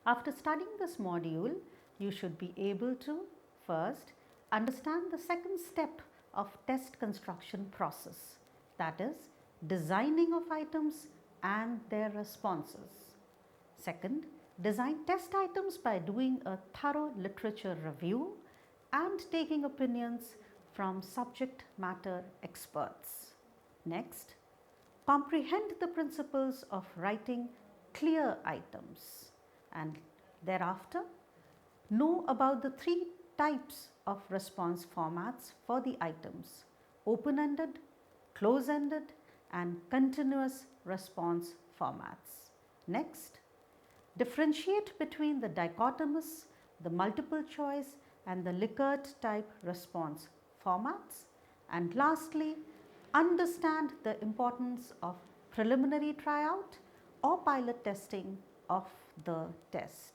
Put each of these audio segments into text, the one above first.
After studying this module, you should be able to first understand the second step of test construction process, that is designing of items and their responses. Second, design test items by doing a thorough literature review and taking opinions from subject matter experts. Next, comprehend the principles of writing clear items, and thereafter know about the three types of response formats for the items: open-ended, close-ended and continuous response formats. Next, differentiate between the dichotomous, the multiple choice and the Likert type response formats. And lastly, understand the importance of preliminary tryout or pilot testing of the test.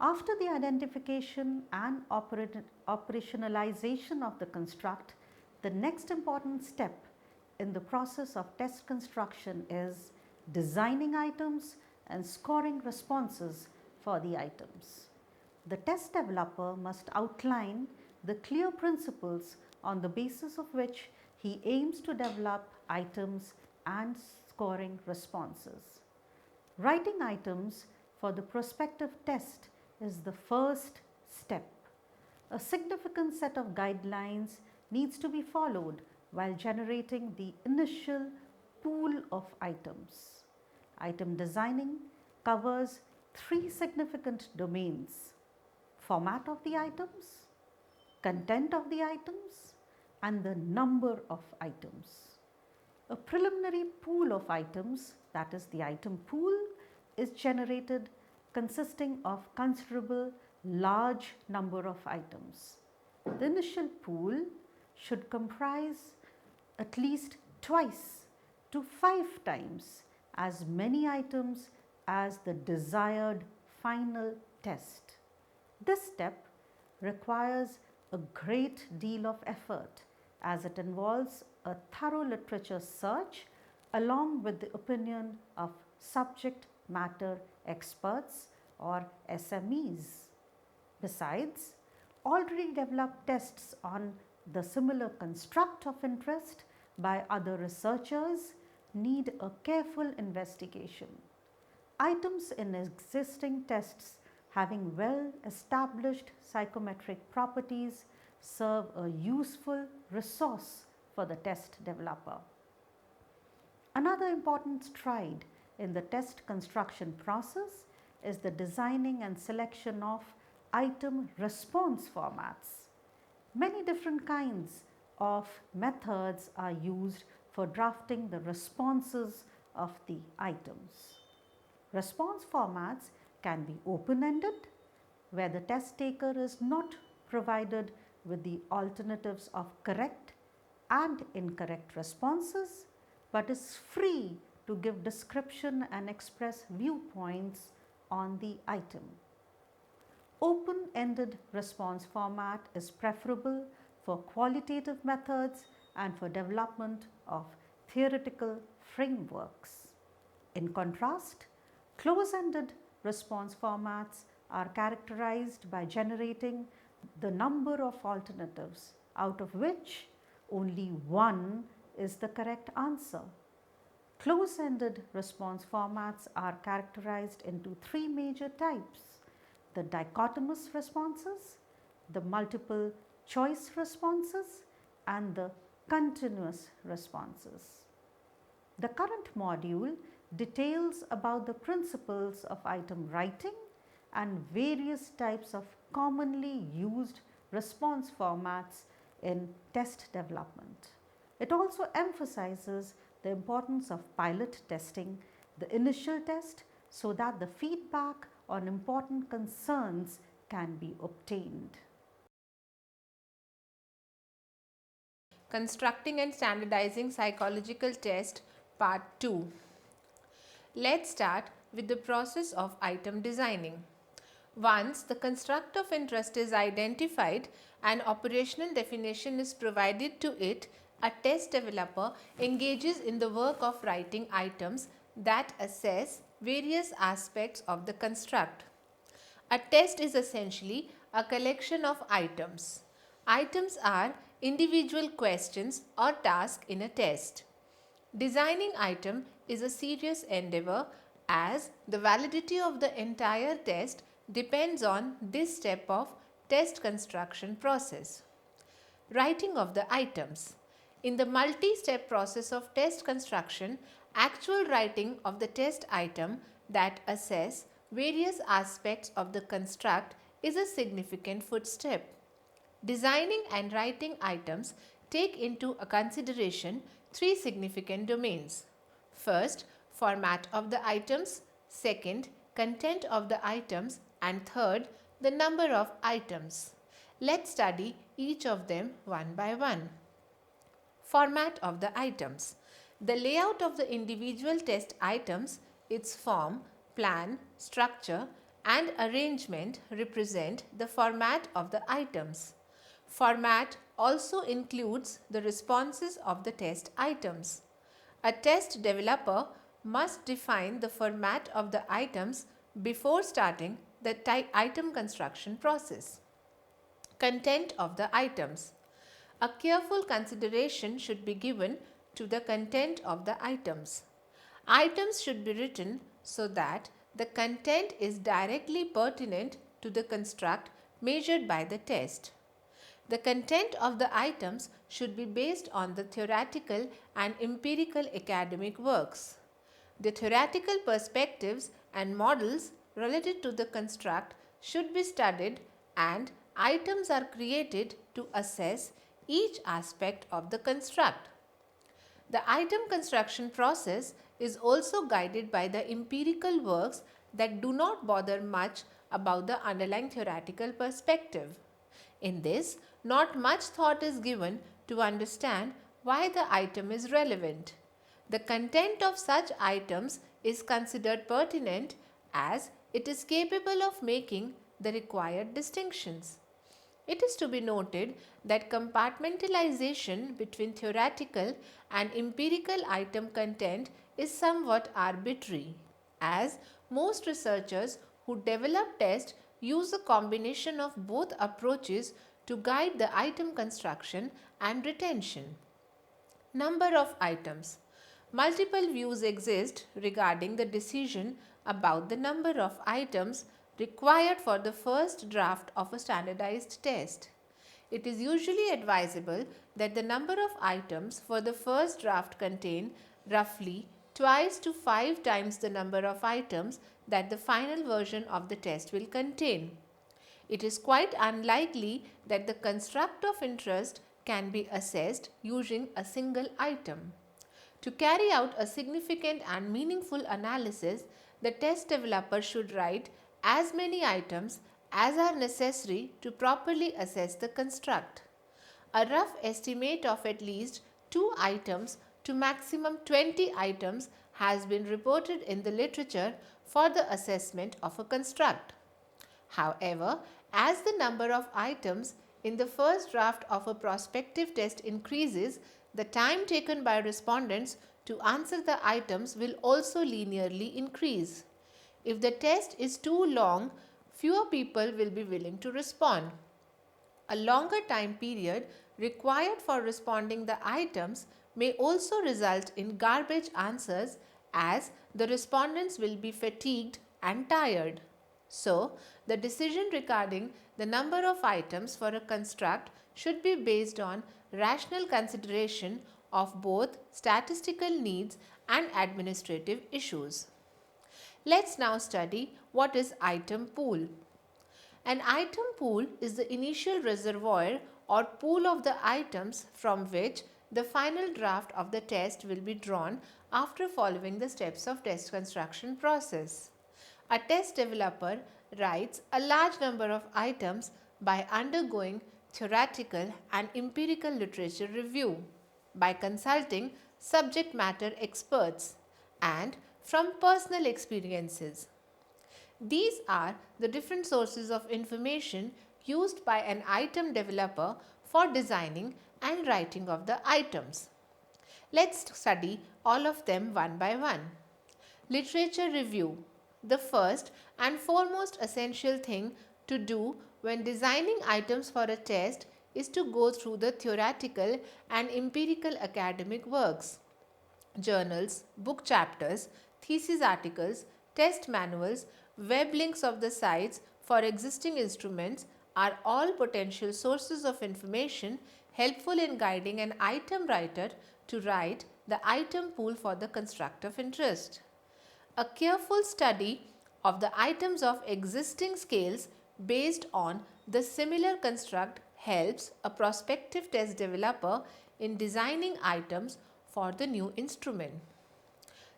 After the identification and operationalization of the construct, the next important step in the process of test construction is designing items and scoring responses for the items. The test developer must outline the clear principles on the basis of which he aims to develop items and scoring responses. Writing items for the prospective test is the first step. A significant set of guidelines needs to be followed while generating the initial pool of items. Item designing covers three significant domains: format of the items, content of the items and the number of items. A preliminary pool of items, that is the item pool, is generated consisting of considerable large number of items. The initial pool should comprise at least twice to 5 times as many items as the desired final test. This step requires a great deal of effort as it involves a thorough literature search along with the opinion of subject matter experts or SMEs. Besides, already developed tests on the similar construct of interest by other researchers need a careful investigation. Items in existing tests having well established psychometric properties serve a useful resource for the test developer. Another important stride in the test construction process is the designing and selection of item response formats. Many different kinds of methods are used for drafting the responses of the items. Response formats can be open-ended, where the test taker is not provided with the alternatives of correct and incorrect responses, but is free to give description and express viewpoints on the item. Open-ended response format is preferable for qualitative methods and for development of theoretical frameworks. In contrast, close-ended response formats are characterized by generating the number of alternatives, out of which only one is the correct answer. Close-ended response formats are characterized into 3 major types: the dichotomous responses, the multiple choice responses and the continuous responses. The current module details about the principles of item writing and various types of commonly used response formats in test development. It also emphasizes the importance of pilot testing, the initial test, so that the feedback on important concerns can be obtained. Constructing and standardizing psychological test part 2. Let's start with the process of item designing. Once the construct of interest is identified and operational definition is provided to it, a test developer engages in the work of writing items that assess various aspects of the construct. A test is essentially a collection of items. Items are individual questions or tasks in a test. Designing item is a serious endeavor as the validity of the entire test depends on this step of test construction process. Writing of the items. In the multi-step process of test construction, actual writing of the test item that assess various aspects of the construct is a significant footstep. Designing and writing items take into a consideration three significant domains. First, format of the items. Second, content of the items. And third, the number of items. Let's study each of them one by one. Format of the items. The layout of the individual test items, its form, plan, structure, and arrangement represent the format of the items. Format also includes the responses of the test items. A test developer must define the format of the items before starting the item construction process. Content of the items. A careful consideration should be given to the content of the items. Items should be written so that the content is directly pertinent to the construct measured by the test. The content of the items should be based on the theoretical and empirical academic works. The theoretical perspectives and models related to the construct should be studied, and items are created to assess each aspect of the construct. The item construction process is also guided by the empirical works that do not bother much about the underlying theoretical perspective. In this, not much thought is given to understand why the item is relevant. The content of such items is considered pertinent as it is capable of making the required distinctions. It is to be noted that compartmentalization between theoretical and empirical item content is somewhat arbitrary, as most researchers who develop tests use a combination of both approaches to guide the item construction and retention. Number of items. Multiple views exist regarding the decision about the number of items required for the first draft of a standardized test. It is usually advisable that the number of items for the first draft contain roughly twice to 5 times the number of items that the final version of the test will contain. It is quite unlikely that the construct of interest can be assessed using a single item. To carry out a significant and meaningful analysis, the test developer should write as many items as are necessary to properly assess the construct. A rough estimate of at least 2 items to maximum 20 items has been reported in the literature for the assessment of a construct. However, as the number of items in the first draft of a prospective test increases, the time taken by respondents to answer the items will also linearly increase. If the test is too long, fewer people will be willing to respond. A longer time period required for responding the items may also result in garbage answers, as the respondents will be fatigued and tired. So, the decision regarding the number of items for a construct should be based on rational consideration of both statistical needs and administrative issues. Let's now study what is item pool. An item pool is the initial reservoir or pool of the items from which the final draft of the test will be drawn after following the steps of test construction process. A test developer writes a large number of items by undergoing theoretical and empirical literature review, by consulting subject matter experts, and from personal experiences. These are the different sources of information used by an item developer for designing and writing of the items. Let's study all of them one by one. Literature review. The first and foremost essential thing to do when designing items for a test is to go through the theoretical and empirical academic works, journals, book chapters, thesis articles, test manuals, web links of the sites for existing instruments are all potential sources of information helpful in guiding an item writer to write the item pool for the construct of interest. A careful study of the items of existing scales based on the similar construct helps a prospective test developer in designing items for the new instrument.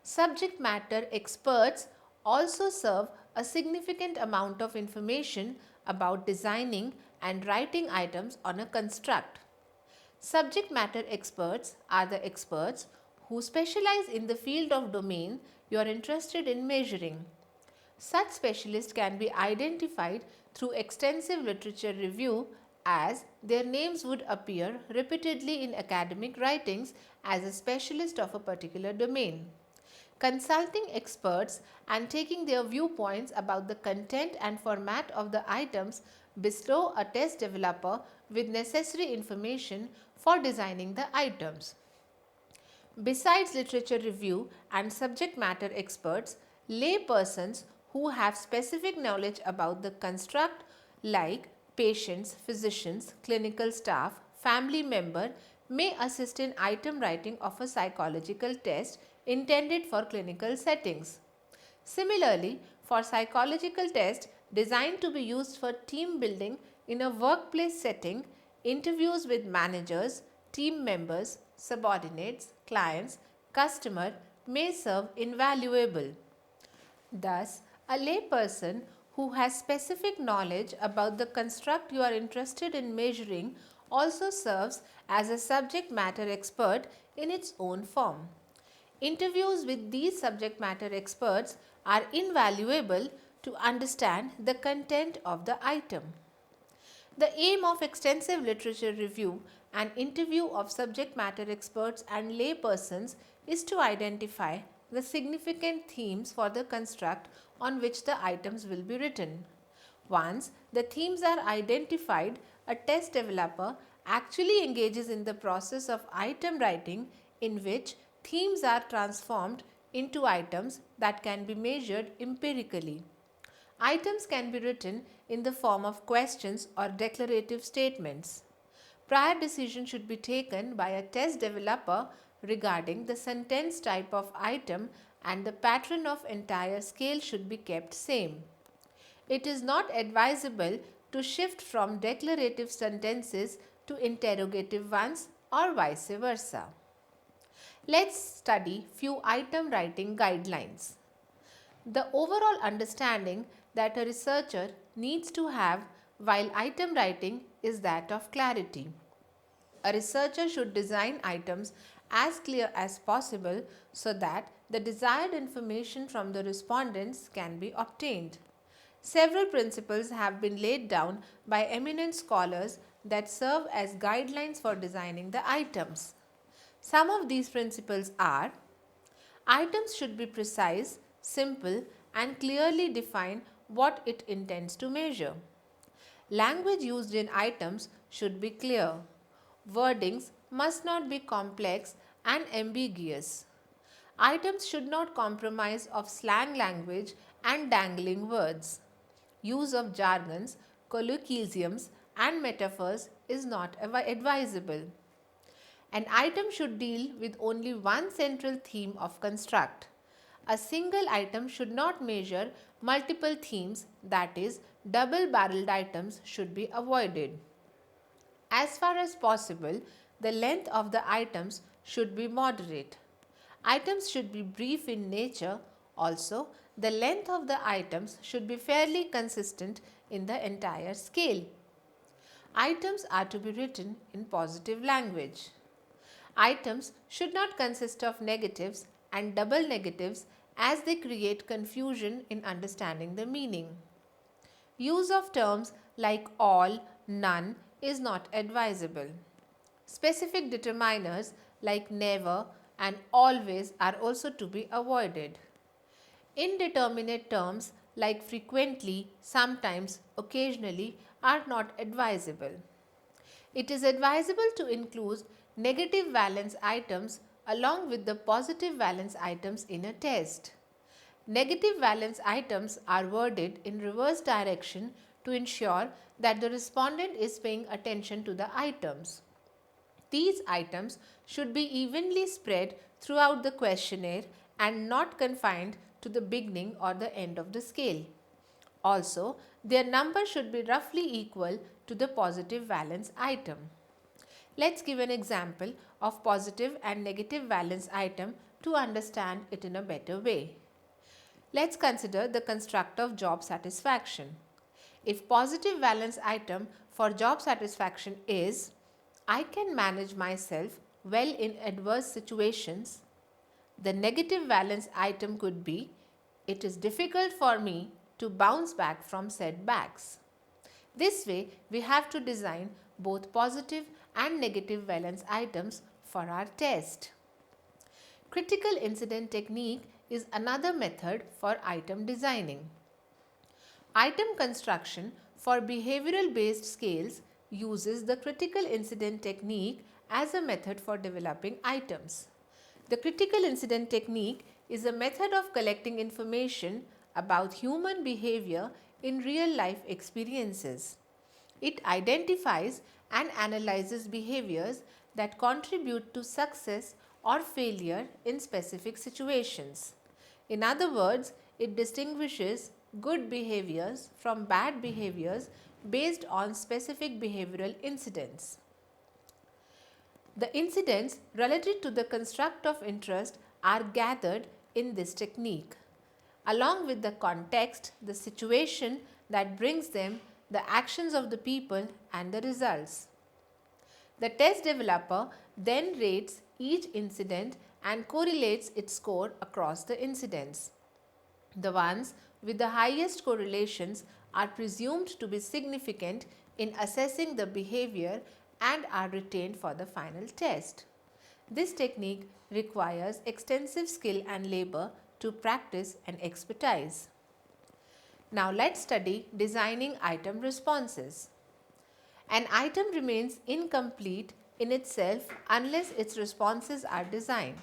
Subject matter experts also serve a significant amount of information about designing and writing items on a construct. Subject matter experts are the experts who specialize in the field of domain you are interested in measuring. Such specialists can be identified through extensive literature review, as their names would appear repeatedly in academic writings as a specialist of a particular domain. Consulting experts and taking their viewpoints about the content and format of the items bestow a test developer with necessary information for designing the items. Besides literature review and subject matter experts, lay persons who have specific knowledge about the construct, like patients, physicians, clinical staff, family member, may assist in item writing of a psychological test intended for clinical settings. Similarly, for psychological tests designed to be used for team building in a workplace setting, interviews with managers, team members, subordinates, clients, customer may serve invaluable. Thus, a layperson who has specific knowledge about the construct you are interested in measuring also serves as a subject matter expert in its own form. Interviews with these subject matter experts are invaluable to understand the content of the item. The aim of extensive literature review and interview of subject matter experts and laypersons is to identify the significant themes for the construct on which the items will be written. Once the themes are identified, a test developer actually engages in the process of item writing, in which themes are transformed into items that can be measured empirically. Items can be written in the form of questions or declarative statements. Prior decision should be taken by a test developer regarding the sentence type of item, and the pattern of entire scale should be kept same. It is not advisable to shift from declarative sentences to interrogative ones or vice versa. Let's study few item writing guidelines. The overall understanding that a researcher needs to have while item writing is that of clarity. A researcher should design items as clear as possible so that the desired information from the respondents can be obtained. Several principles have been laid down by eminent scholars that serve as guidelines for designing the items. Some of these principles are: items should be precise, simple, and clearly define what it intends to measure. Language used in items should be clear. Wordings must not be complex and ambiguous. Items should not compromise of slang language and dangling words. Use of jargons, colloquialisms, and metaphors is not advisable. An item should deal with only one central theme of construct. A single item should not measure multiple themes, that is, double-barreled items should be avoided. As far as possible, the length of the items should be moderate. Items should be brief in nature. Also, the length of the items should be fairly consistent in the entire scale. Items are to be written in positive language. Items should not consist of negatives and double negatives, as they create confusion in understanding the meaning. Use of terms like all, none is not advisable. Specific determiners like never and always are also to be avoided. Indeterminate terms like frequently, sometimes, occasionally are not advisable. It is advisable to include negative valence items along with the positive valence items in a test. Negative valence items are worded in reverse direction to ensure that the respondent is paying attention to the items. These items should be evenly spread throughout the questionnaire and not confined to the beginning or the end of the scale. Also, their number should be roughly equal to the positive valence item. Let's give an example of positive and negative valence item to understand it in a better way. Let's consider the construct of job satisfaction. If positive valence item for job satisfaction is I can manage myself well in adverse situations, the negative valence item could be it is difficult for me to bounce back from setbacks. This way, we have to design both positive and negative valence items for our test. Critical incident technique is another method for item designing. Item construction for behavioral based scales uses the critical incident technique as a method for developing items. The critical incident technique is a method of collecting information about human behavior in real life experiences. It identifies and analyzes behaviors that contribute to success or failure in specific situations. In other words, it distinguishes good behaviors from bad behaviors based on specific behavioral incidents. The incidents related to the construct of interest are gathered in this technique, along with the context, the situation that brings them, the actions of the people, and the results. The test developer then rates each incident and correlates its score across the incidents. The ones with the highest correlations are presumed to be significant in assessing the behavior and are retained for the final test. This technique requires extensive skill and labor to practice and expertise. Now let's study designing item responses. An item remains incomplete in itself unless its responses are designed.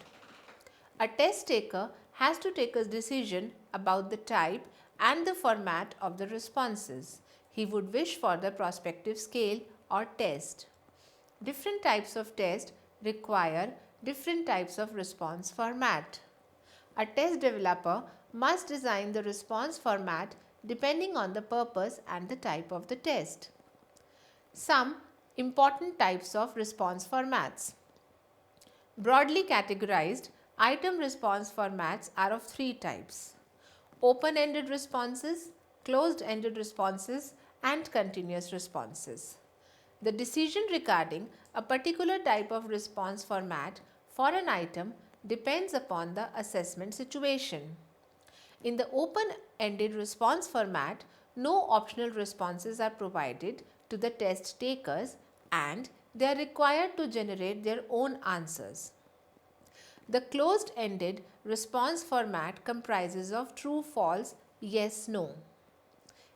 A test taker has to take a decision about the type and the format of the responses he would wish for the prospective scale or test. Different types of test require different types of response format. A test developer must design the response format depending on the purpose and the type of the test. Some important types of response formats. Broadly categorized, item response formats are of three types: open-ended responses, closed-ended responses, and continuous responses. The decision regarding a particular type of response format for an item depends upon the assessment situation. In the open-ended response format, no optional responses are provided to the test takers and they are required to generate their own answers. The closed-ended response format comprises of true, false, yes, no.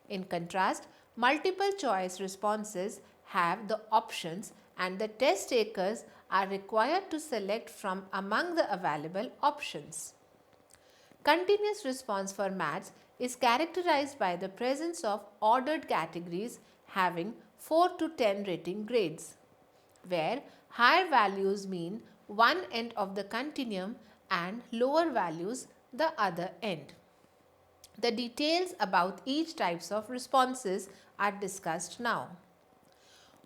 In contrast, multiple choice responses have the options and the test takers are required to select from among the available options. Continuous response formats is characterized by the presence of ordered categories having 4 to 10 rating grades, where higher values mean one end of the continuum and lower values the other end. The details about each types of responses are discussed now.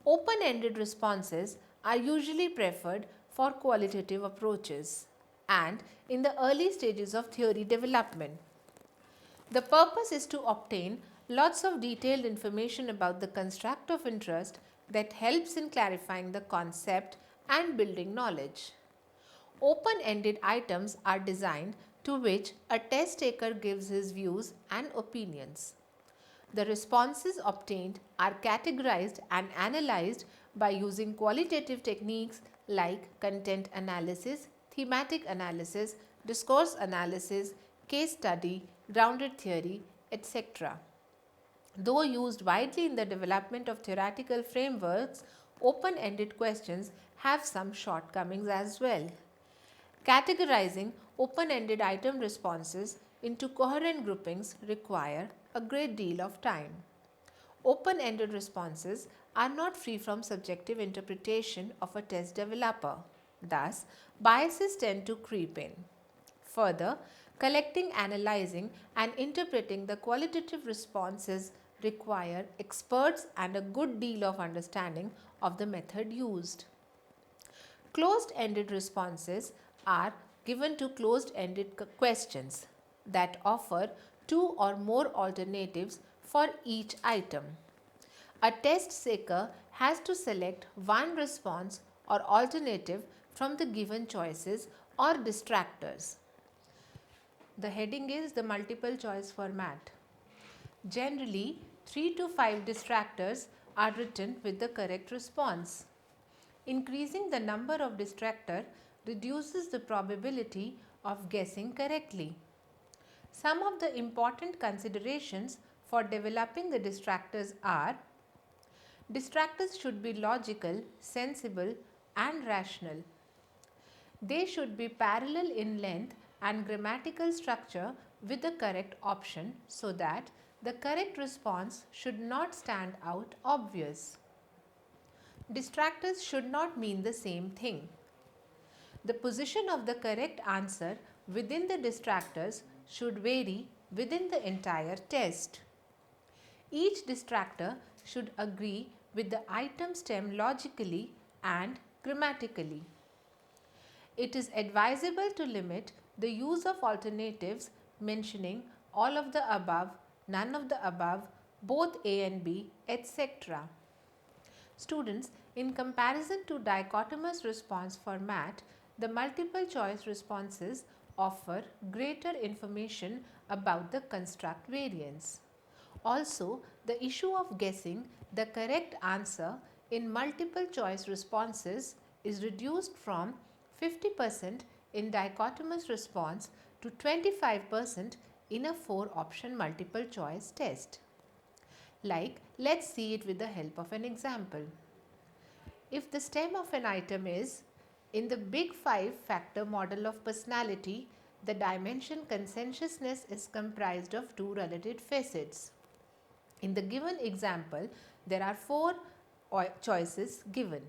Open-ended responses are usually preferred for qualitative approaches and in the early stages of theory development. The purpose is to obtain lots of detailed information about the construct of interest that helps in clarifying the concept and building knowledge. Open-ended items are designed to which a test taker gives his views and opinions. The responses obtained are categorized and analyzed by using qualitative techniques like content analysis, thematic analysis, discourse analysis, case study, grounded theory, etc. Though used widely in the development of theoretical frameworks, open-ended questions have some shortcomings as well. Categorizing open-ended item responses into coherent groupings require a great deal of time. Open-ended responses are not free from subjective interpretation of a test developer. Thus, biases tend to creep in. Further, collecting, analyzing, and interpreting the qualitative responses require experts and a good deal of understanding of the method used. Closed-ended responses are given to closed-ended questions that offer two or more alternatives for each item. A test seeker has to select one response or alternative from the given choices or distractors. The heading is the multiple choice format. Generally, 3 to 5 distractors are written with the correct response. Increasing the number of distractors reduces the probability of guessing correctly. Some of the important considerations for developing the distractors are: distractors should be logical, sensible, and rational. They should be parallel in length and grammatical structure with the correct option so that the correct response should not stand out obvious. Distractors should not mean the same thing. The position of the correct answer within the distractors should vary within the entire test. Each distractor should agree with the item stem logically and grammatically. It is advisable to limit the use of alternatives mentioning all of the above, none of the above, both A and B, etc. Students, in comparison to dichotomous response format, the multiple choice responses offer greater information about the construct variance. Also, the issue of guessing the correct answer in multiple choice responses is reduced from 50% in dichotomous response to 25% in a 4-option multiple choice test. Let's see it with the help of an example. If the stem of an item is, in the Big 5 factor model of personality, the dimension conscientiousness is comprised of 2 related facets. In the given example, there are 4 choices given: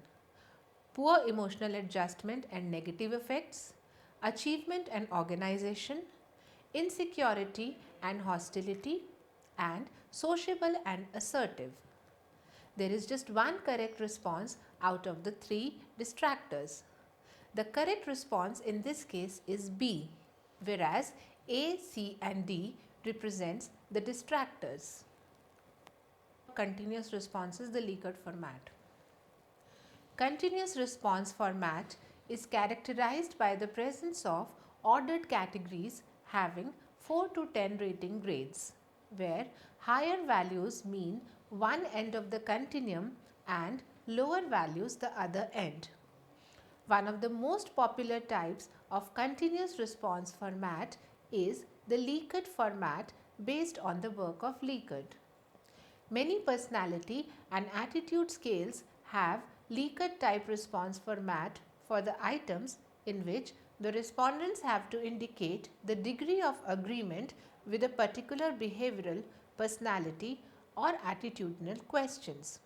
poor emotional adjustment and negative effects, achievement and organization, insecurity and hostility, and sociable and assertive. There is just one correct response out of the 3 distractors. The correct response in this case is B, whereas A, C and D represents the distractors. Continuous responses, the Likert format. Continuous response format is characterized by the presence of ordered categories having 4 to 10 rating grades, where higher values mean one end of the continuum and lower values the other end. One of the most popular types of continuous response format is the Likert format based on the work of Likert. Many personality and attitude scales have Likert type response format for the items in which the respondents have to indicate the degree of agreement with a particular behavioral, personality or attitudinal questions.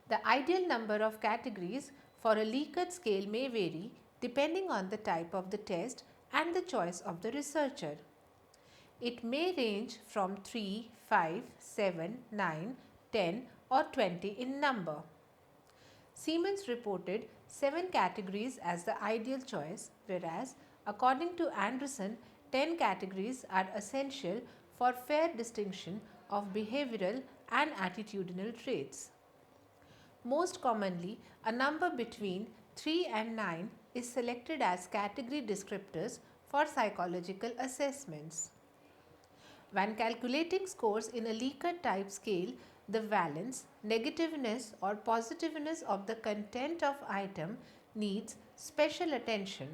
The ideal number of categories for a Likert scale may vary depending on the type of the test and the choice of the researcher. It may range from 3, 5, 7, 9, 10 or 20 in number. Siemens reported 7 categories as the ideal choice, whereas according to Anderson, 10 categories are essential for fair distinction of behavioral and attitudinal traits. Most commonly, a number between 3 and 9 is selected as category descriptors for psychological assessments. When calculating scores in a Likert type scale, the valence, negativeness or positiveness of the content of item needs special attention.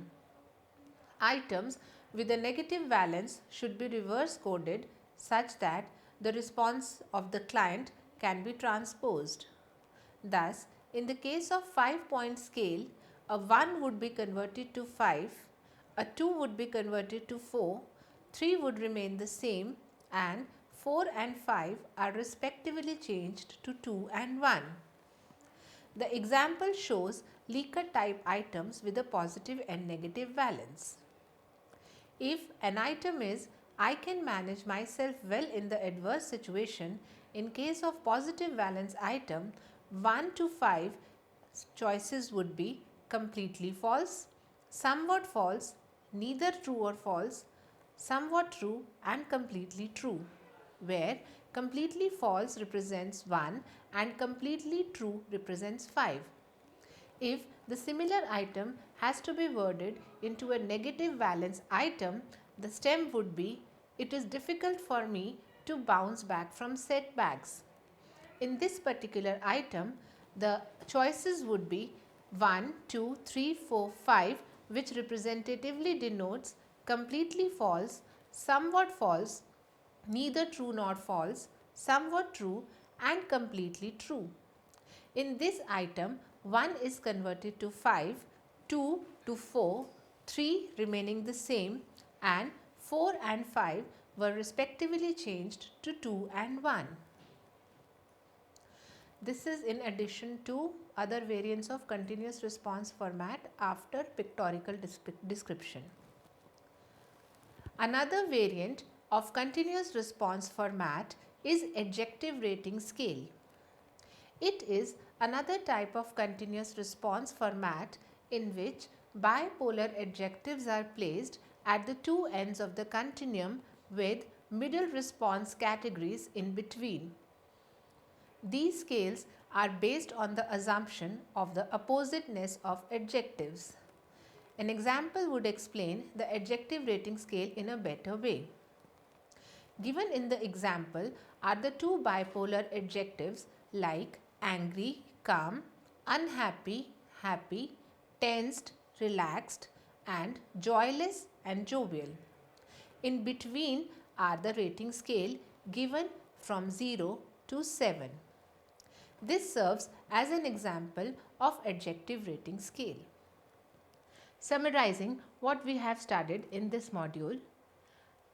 Items with a negative valence should be reverse coded such that the response of the client can be transposed. Thus, in the case of 5-point scale, a 1 would be converted to 5, a 2 would be converted to 4, 3 would remain the same, and 4 and 5 are respectively changed to 2 and 1. The example shows Likert type items with a positive and negative valence. If an item is I can manage myself well in the adverse situation, in case of positive valence item 1 to 5 choices would be completely false, somewhat false, neither true or false, somewhat true and completely true, where completely false represents 1 and completely true represents 5. If the similar item has to be worded into a negative valence item, the stem would be, it is difficult for me to bounce back from setbacks. In this particular item, the choices would be 1, 2, 3, 4, 5, which representatively denotes completely false, somewhat false, neither true nor false, somewhat true and completely true. In this item, 1 is converted to 5, 2 to 4, 3 remaining the same, and 4 and 5 were respectively changed to 2 and 1. This is in addition to other variants of continuous response format after pictorial description. Another variant of continuous response format is adjective rating scale. It is another type of continuous response format in which bipolar adjectives are placed at the two ends of the continuum with middle response categories in between. These scales are based on the assumption of the oppositeness of adjectives. An example would explain the adjective rating scale in a better way. Given in the example are the two bipolar adjectives like angry, calm, unhappy, happy, tensed, relaxed, and joyless and jovial. In between are the rating scale given from 0 to 7. This serves as an example of adjective rating scale. Summarizing what we have studied in this module,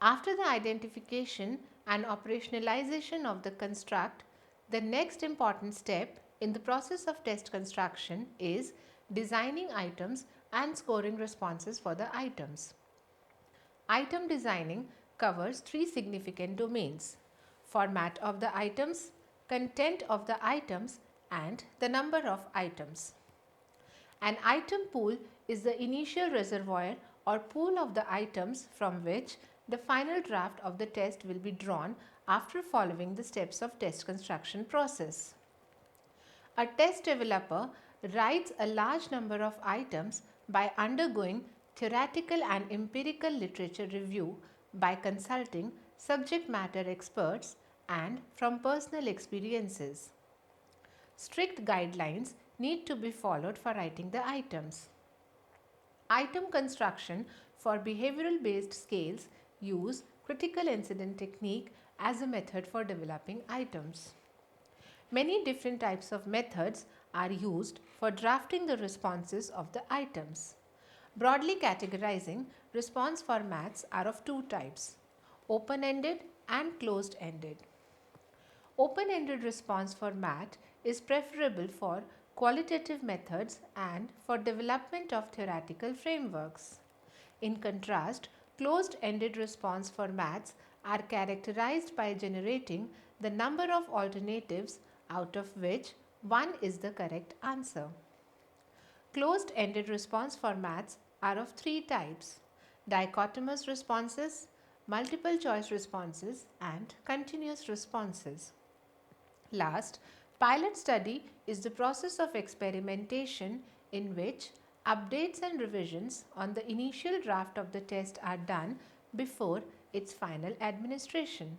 after the identification and operationalization of the construct, the next important step in the process of test construction is designing items and scoring responses for the items. Item designing covers three significant domains: format of the items, content of the items, and the number of items. An item pool is the initial reservoir or pool of the items from which the final draft of the test will be drawn after following the steps of test construction process. A test developer writes a large number of items by undergoing theoretical and empirical literature review, by consulting subject matter experts, and from personal experiences. Strict guidelines need to be followed for writing the items. Item construction for behavioral based scales use critical incident technique as a method for developing items. Many different types of methods are used for drafting the responses of the items. Broadly categorizing, response formats are of two types: open-ended and closed-ended. Open-ended response format is preferable for qualitative methods and for development of theoretical frameworks. In contrast, closed-ended response formats are characterized by generating the number of alternatives out of which one is the correct answer. Closed-ended response formats are of three types: dichotomous responses, multiple choice responses, and continuous responses. Last, pilot study is the process of experimentation in which updates and revisions on the initial draft of the test are done before its final administration.